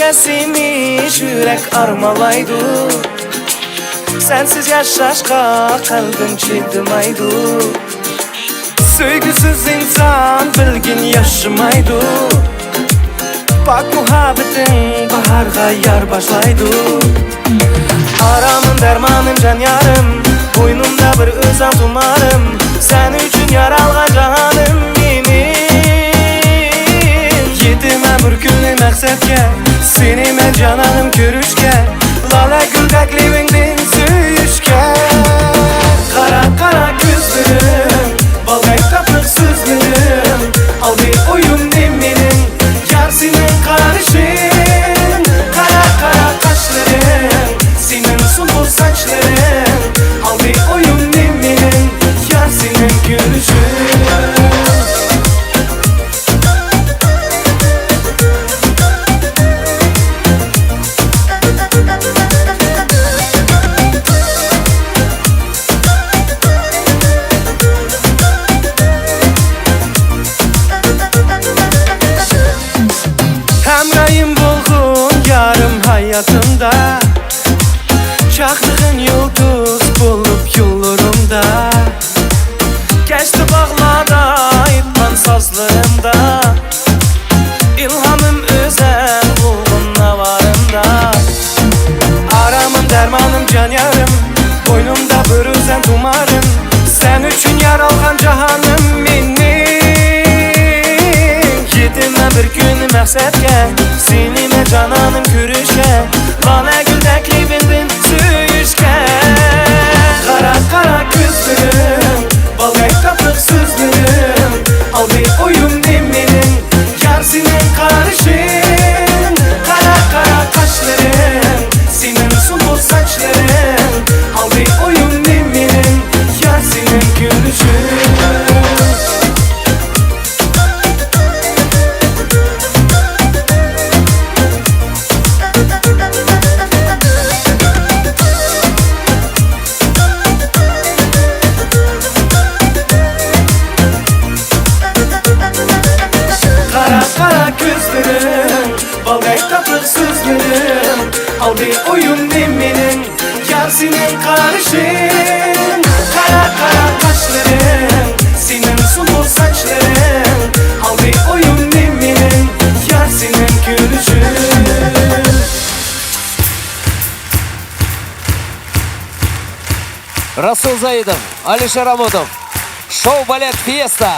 Görüşke seni yürek armalaydı. Sensiz yaşaşka kalbim çiğdimaydı. Söygüsüz insan bilgin yaşamaydı. Bak muhabbetin baharga yar başlaydı. Aramın dermanım can yarım, boynumda bir özem tumarım. Sen üçün yaralgan canım benim. Yetimem bir günü məqsədke, seni men cananım görüşke. Lale gül təklifindin söyüşke. Kara kara gözlerim, balgayt tapıq sözlerim. Al bir oyun neminin, yar senin karışın. Kara kara kaşların, senin sunbul saçların. Al bir oyun neminin, yar senin gülüşün. Hemrayım bulgun yarım hayatımda. Çaktığın yıldız bulup yollarımda. Geçti bağlarda itman sazlarımda. İlhamım özel bulgun navarımda. Aramım dermanım can yarım, boynumda bir özen tumarım. Sen üçün yaralgan cahanım benim. Yetimden bir günü məqsədke, seni men cananım görüşke. Lale gül təklifindin söyüşke. Kara kara gözlerim, balgayt tapıq sözlerim. Al bir oyun neminin, yar senin karışın. Kara kara kaşların, senin sunbul saçların. Al bir oyun neminin, yar senin gülüşün. Kara gözlerim, balgayt tapıq sözlerim. Al bir oyun neminin, yar senin karışın. Kara kara kaşların, senin sunbul saçların. Al bir oyun neminin, yar senin gülüşün. Расул Заидов, Алишер Амудов. Шоу-балет «Фиеста».